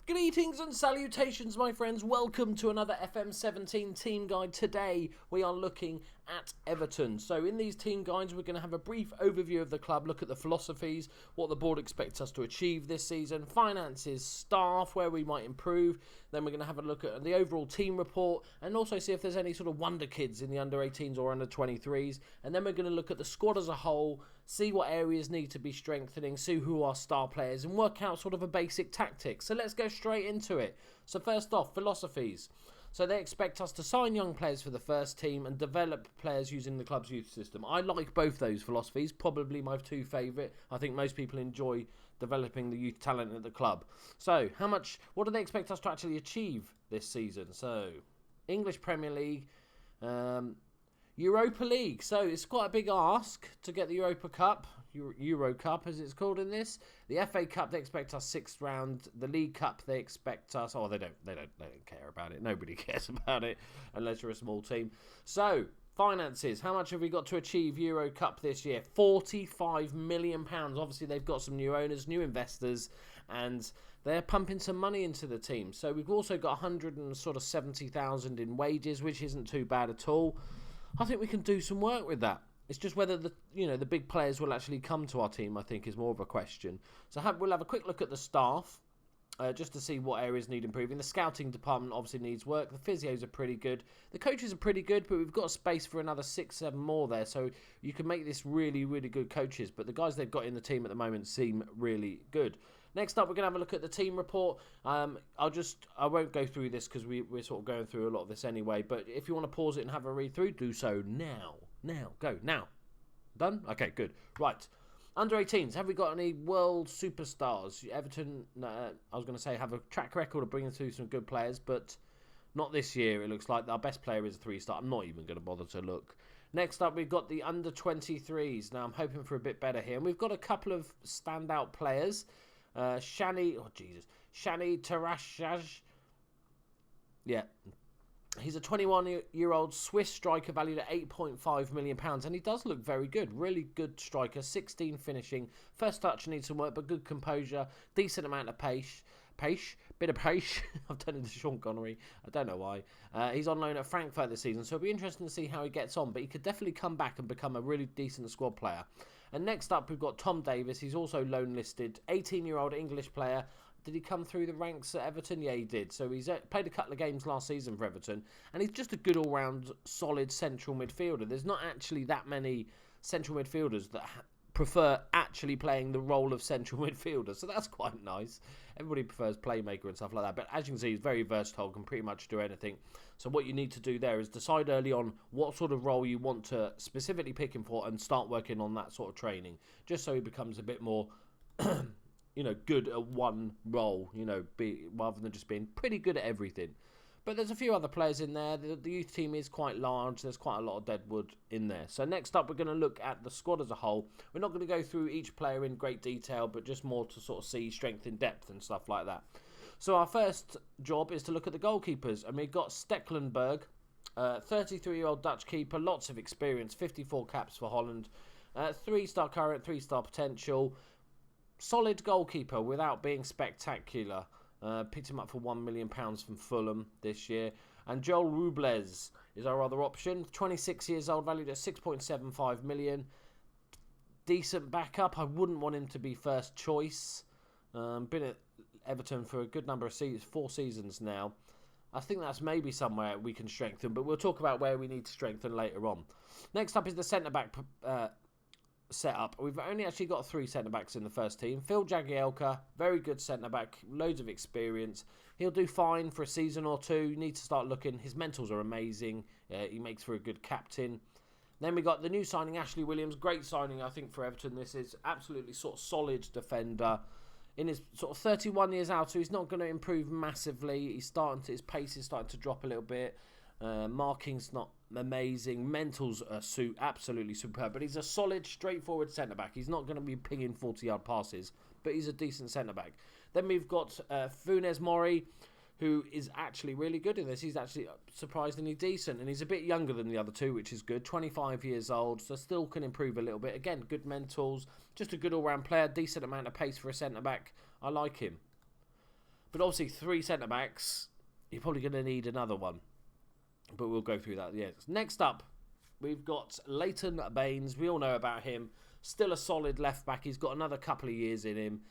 Greetings and salutations, my friends. Welcome to another FM17 team guide. Today we are looking at Everton. So in these team guides we're going to have a brief overview of the club, look at the philosophies, what the board expects us to achieve this season, finances, staff, where we might improve. Then we're going to have a look at the overall team report and also see if there's any sort of wonder kids in the under 18s or under 23s. And then we're going to look at the squad as a whole, see what areas need to be strengthening, see who are star players and work out sort of a basic tactic. So let's go straight into it. So first off, philosophies. So they expect us to sign young players for the first team and develop players using the club's youth system. I like both those philosophies, probably my two favourite. I think most people enjoy developing the youth talent at the club. So what do they expect us to actually achieve this season? So English Premier League, Europa League. So it's quite a big ask to get the Europa Cup, Euro Cup as it's called in this. The FA Cup, they expect us 6th round. The League Cup, they expect us. Oh, they don't care about it. Nobody cares about it unless you're a small team. So finances. How much have we got to achieve Euro Cup this year? £45 million. Obviously, they've got some new owners, new investors, and they're pumping some money into the team. So we've also got 170,000 in wages, which isn't too bad at all. I think we can do some work with that. It's just whether the big players will actually come to our team, I think, is more of a question. So we'll have a quick look at the staff, just to see what areas need improving. The scouting department obviously needs work. The physios are pretty good. The coaches are pretty good, but we've got space for another 6-7 more there. So you can make this really, really good coaches. But the guys they've got in the team at the moment seem really good. Next up, we're going to have a look at the team report. I won't go through this because we're sort of going through a lot of this anyway. But if you want to pause it and have a read through, do so now. Go. Now. Done? Okay, good. Right. Under 18s, have we got any world superstars? Everton, I was going to say, have a track record of bringing through some good players, but not this year. It looks like our best player is a 3-star. I'm not even going to bother to look. Next up, we've got the under 23s. Now, I'm hoping for a bit better here. And we've got a couple of standout players. Shani Tarashaj. Yeah. He's a 21-year-old Swiss striker valued at £8.5 million, and he does look very good. Really good striker, 16 finishing. First touch needs some work, but good composure. Decent amount of pace. Bit of pace. I've turned into Sean Connery. I don't know why. He's on loan at Frankfurt this season, so it'll be interesting to see how he gets on, but he could definitely come back and become a really decent squad player. And next up, we've got Tom Davis. He's also loan listed. 18-year-old English player. Did he come through the ranks at Everton? Yeah, he did. So he's played a couple of games last season for Everton. And he's just a good all-round, solid central midfielder. There's not actually that many central midfielders that prefer actually playing the role of central midfielder. So that's quite nice. Everybody prefers playmaker and stuff like that. But as you can see, he's very versatile, can pretty much do anything. So what you need to do there is decide early on what sort of role you want to specifically pick him for and start working on that sort of training. Just so he becomes a bit more... good at one role, rather than just being pretty good at everything. But there's a few other players in there. The youth team is quite large. There's quite a lot of deadwood in there. So next up, we're going to look at the squad as a whole. We're not going to go through each player in great detail, but just more to sort of see strength in depth and stuff like that. So our first job is to look at the goalkeepers. And we've got Stecklenburg, 33-year-old Dutch keeper, lots of experience, 54 caps for Holland, 3-star current, 3-star potential. Solid goalkeeper without being spectacular. Picked him up for £1 million from Fulham this year. And Joel Rubles is our other option. 26 years old, valued at £6.75 million. Decent backup. I wouldn't want him to be first choice. Been at Everton for a good number of seasons, 4 seasons now. I think that's maybe somewhere we can strengthen, but we'll talk about where we need to strengthen later on. Next up is the centre-back setup. We've only actually got 3 centre-backs in the first team. Phil Jagielka, very good centre-back, loads of experience. He'll do fine for a season or two. You need to start looking. His mentals are amazing. He makes for a good captain. Then we got the new signing, Ashley Williams. Great signing, I think, for Everton. This is absolutely sort of solid defender. In his sort of 31 years out, so he's not going to improve massively. His pace is starting to drop a little bit. Marking's not amazing. Mentals are absolutely superb. But he's a solid, straightforward centre-back. He's not going to be pinging 40-yard passes, but he's a decent centre-back. Then we've got Funes Mori, who is actually really good in this. He's actually surprisingly decent, and he's a bit younger than the other two, which is good. 25 years old, so still can improve a little bit. Again, good mentals, just a good all-round player, decent amount of pace for a centre-back. I like him. But obviously 3 centre-backs, you're probably going to need another one. But we'll go through that at the end. Next up, we've got Leighton Baines. We all know about him. Still a solid left-back. He's got another couple of years in him.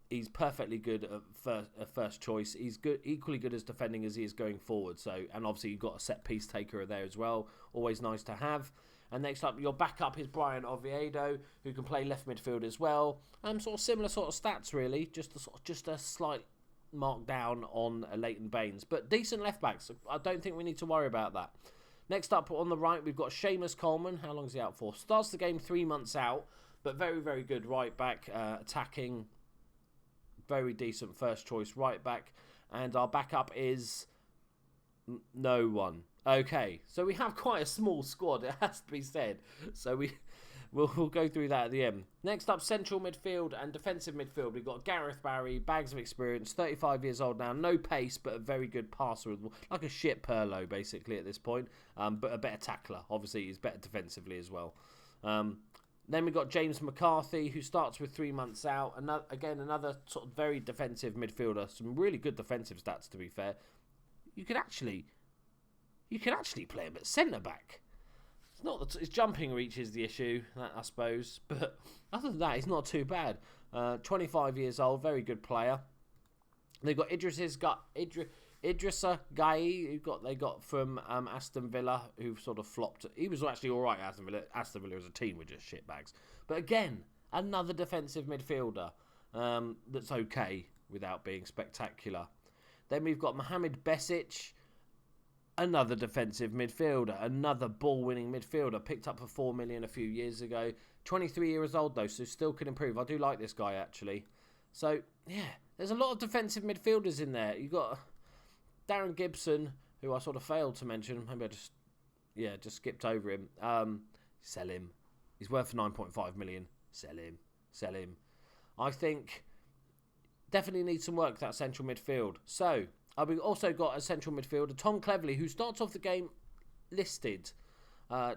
He's perfectly good at first choice. He's good, equally good as defending as he is going forward. So, and obviously you've got a set-piece taker there as well. Always nice to have. And next up, your backup is Brian Oviedo, who can play left midfield as well. Sort of similar sort of stats, really. Just a slight mark down on Leighton Baines. But decent left-backs. I don't think we need to worry about that. Next up on the right, we've got Seamus Coleman. How long is he out for? Starts the game 3 months out, but very, very good right back, attacking. Very decent first choice right back. And our backup is no one. Okay, so we have quite a small squad, it has to be said. So we'll go through that at the end. Next up, central midfield and defensive midfield. We've got Gareth Barry, bags of experience, 35 years old now, no pace, but a very good passer, like a shit Perlo basically at this point, but a better tackler. Obviously, he's better defensively as well. Then we've got James McCarthy, who starts with 3 months out. Another sort of very defensive midfielder. Some really good defensive stats, to be fair. You could actually play him at centre-back. It's not that his jumping reach is the issue, I suppose. But other than that, he's not too bad. 25 years old, very good player. They've got Idrissa Gueye, they got from Aston Villa, who sort of flopped. He was actually all right at Aston Villa. Aston Villa as a team were just shitbags. But again, another defensive midfielder that's okay without being spectacular. Then we've got Mohammed Becak, another defensive midfielder, another ball-winning midfielder, picked up for 4 million a few years ago. 23 years old though, so still can improve. I do like this guy actually. So yeah, there's a lot of defensive midfielders in there. You've got Darren Gibson, who I sort of failed to mention. Maybe I just skipped over him. Sell him. He's worth 9.5 million. Sell him. I think definitely needs some work, that central midfield. So we've also got a central midfielder, Tom Cleverley, who starts off the game listed,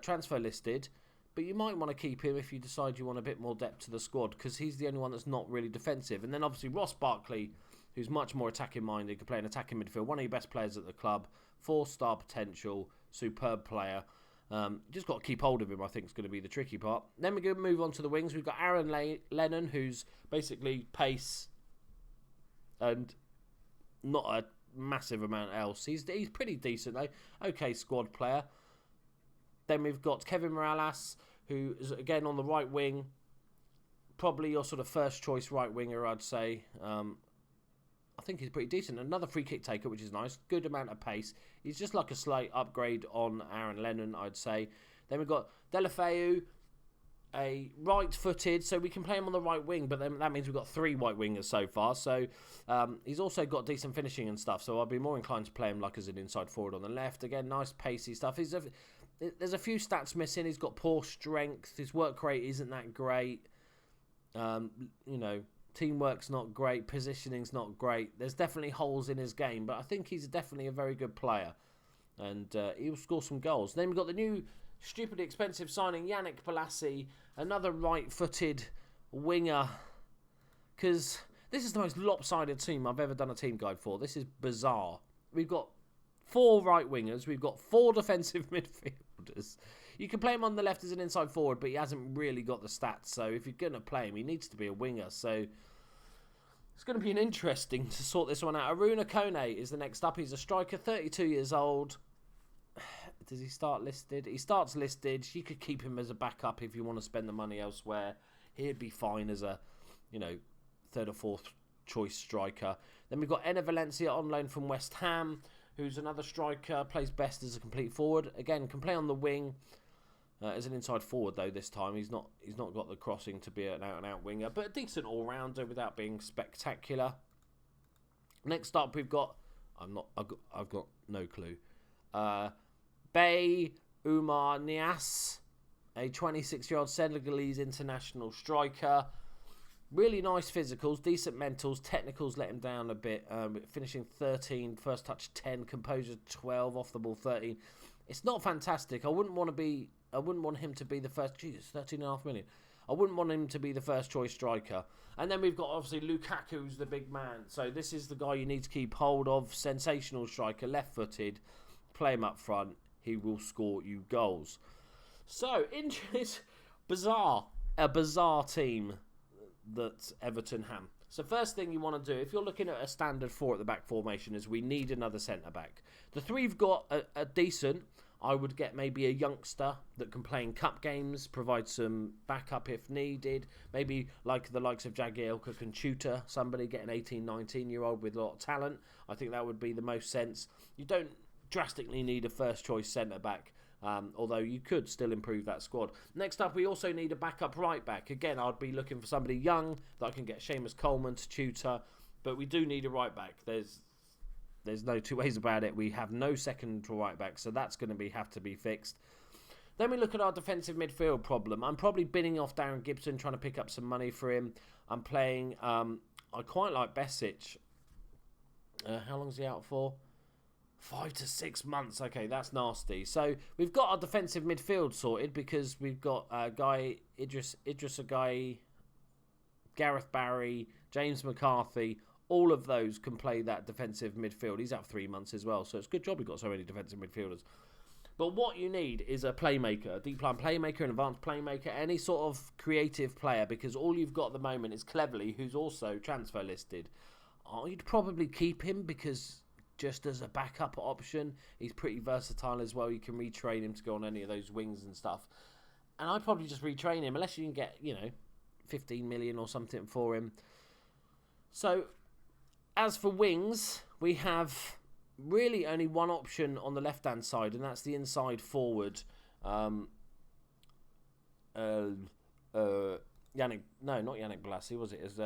transfer listed, but you might want to keep him if you decide you want a bit more depth to the squad, because he's the only one that's not really defensive. And then obviously Ross Barkley, who's much more attacking minded, can play an attacking midfield, one of your best players at the club, 4-star potential, superb player. Just got to keep hold of him, I think, is going to be the tricky part. Then we're going to move on to the wings. We've got Aaron Lennon, who's basically pace and not a massive amount else. He's pretty decent though. Okay, squad player. Then we've got Kevin Morales, who is again on the right wing. Probably your sort of first choice right winger, I'd say. I think he's pretty decent. Another free kick taker, which is nice. Good amount of pace. He's just like a slight upgrade on Aaron Lennon, I'd say. Then we've got Delafeu, a right-footed, so we can play him on the right wing, but then that means we've got 3 white wingers so far. So he's also got decent finishing and stuff, so I'd be more inclined to play him like as an inside forward on the left. Again, nice pacey stuff. There's a few stats missing. He's got poor strength. His work rate isn't that great. Teamwork's not great. Positioning's not great. There's definitely holes in his game, but I think he's definitely a very good player, and he will score some goals. Then we've got the new stupidly expensive signing, Yannick Palazzi, another right-footed winger, because this is the most lopsided team I've ever done a team guide for. This is bizarre. We've got 4 right wingers. We've got 4 defensive midfielders. You can play him on the left as an inside forward, but he hasn't really got the stats. So if you're going to play him, he needs to be a winger. So it's going to be interesting to sort this one out. Aruna Kone is the next up. He's a striker, 32 years old. Does he start listed? He starts listed. You could keep him as a backup if you want to spend the money elsewhere. He'd be fine as a, 3rd or 4th choice striker. Then we've got Enner Valencia on loan from West Ham, who's another striker, plays best as a complete forward. Again, can play on the wing as an inside forward though. This time he's not got the crossing to be an out-and-out winger, but a decent all-rounder without being spectacular. Next up, we've got I've got no clue. Bae Umar Nias, a 26-year-old Senegalese international striker. Really nice physicals, decent mentals, technicals let him down a bit. Finishing 13, first touch 10, composure 12, off the ball 13. It's not fantastic. I wouldn't want him to be the first. Jesus, 13.5 million. I wouldn't want him to be the first choice striker. And then we've got, obviously, Lukaku's the big man. So this is the guy you need to keep hold of. Sensational striker, left-footed. Play him up front. He will score you goals. So, it's bizarre. A bizarre team that Everton have. So first thing you want to do, if you're looking at a standard 4 at the back formation, is we need another centre-back. The 3 you've got are decent. I would get maybe a youngster that can play in cup games, provide some backup if needed. Maybe like the likes of Jagielka can tutor somebody, get an 18, 19-year-old with a lot of talent. I think that would be the most sense. You don't drastically need a first-choice centre-back, although you could still improve that squad. Next up, we also need a backup right-back. Again, I'd be looking for somebody young that I can get Seamus Coleman to tutor, but we do need a right-back. There's no two ways about it. We have no second right back, so that's going to have to be fixed. Then we look at our defensive midfield problem. I'm probably bidding off Darren Gibson, trying to pick up some money for him. I'm playing. I quite like Besic. How long is he out for? 5 to 6 months. Okay, that's nasty. So we've got our defensive midfield sorted because we've got Idris Gueye, Gareth Barry, James McCarthy. All of those can play that defensive midfield. He's out for 3 months as well, so it's a good job we've got so many defensive midfielders. But what you need is a playmaker, a deep line playmaker, an advanced playmaker, any sort of creative player, because all you've got at the moment is Cleverley, who's also transfer listed. I'd probably keep him because just as a backup option, he's pretty versatile as well. You can retrain him to go on any of those wings and stuff. And I'd probably just retrain him, unless you can get, 15 million or something for him. So, as for wings, we have really only one option on the left-hand side, and that's the inside forward. Not Yannick Palazzi, was it? Is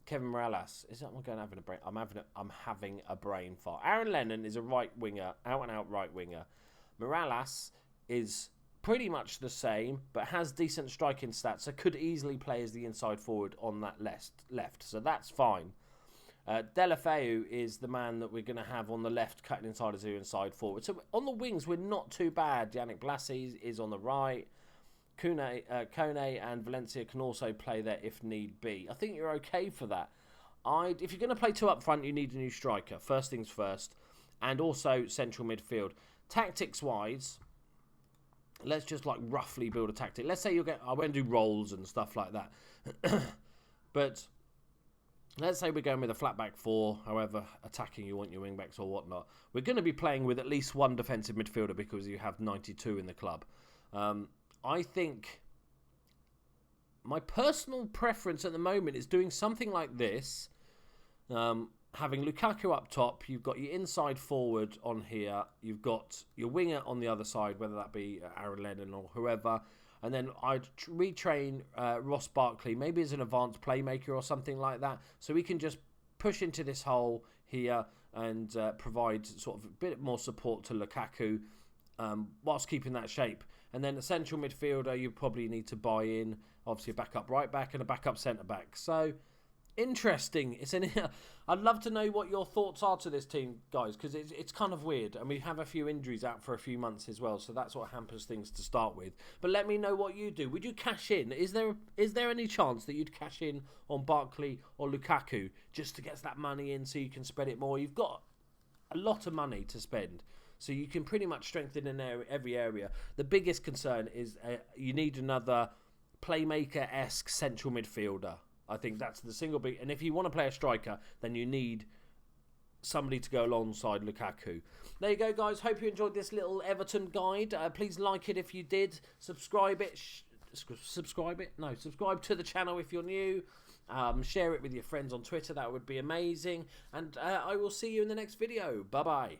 Kevin Morales? Is that I'm going having a brain? I'm having a brain fart. Aaron Lennon is a right winger, out and out right winger. Morales is pretty much the same, but has decent striking stats, so could easily play as the inside forward on that left. So that's fine. Delafeu is the man that we're going to have on the left, cutting inside as the inside forward. So on the wings, we're not too bad. Yannick Palazzi is on the right. Kone and Valencia can also play there if need be. I think you're okay for that. If you're going to play 2 up front, you need a new striker. First things first. And also central midfield. Tactics-wise, let's just roughly build a tactic. Let's say I won't do roles and stuff like that. But let's say we're going with a flat back 4, however attacking you want your wing backs or whatnot. We're going to be playing with at least one defensive midfielder because you have 92 in the club. I think my personal preference at the moment is doing something like this. Having Lukaku up top, you've got your inside forward on here, you've got your winger on the other side, whether that be Aaron Lennon or whoever. And then I'd retrain Ross Barkley, maybe as an advanced playmaker or something like that, so we can just push into this hole here and provide sort of a bit more support to Lukaku whilst keeping that shape. And then a central midfielder, you probably need to buy in, obviously a backup right back and a backup centre back. So interesting. I'd love to know what your thoughts are to this team, guys, because it's kind of weird, and we have a few injuries out for a few months as well, so that's what hampers things to start with. But let me know what you do. Would you cash in? Is there any chance that you'd cash in on Barkley or Lukaku just to get that money in so you can spread it more? You've got a lot of money to spend, so you can pretty much strengthen in every area. The biggest concern is you need another playmaker-esque central midfielder. I think that's the single big... And if you want to play a striker, then you need somebody to go alongside Lukaku. There you go, guys. Hope you enjoyed this little Everton guide. Please like it if you did. Subscribe it. Subscribe to the channel if you're new. Share it with your friends on Twitter. That would be amazing. And I will see you in the next video. Bye-bye.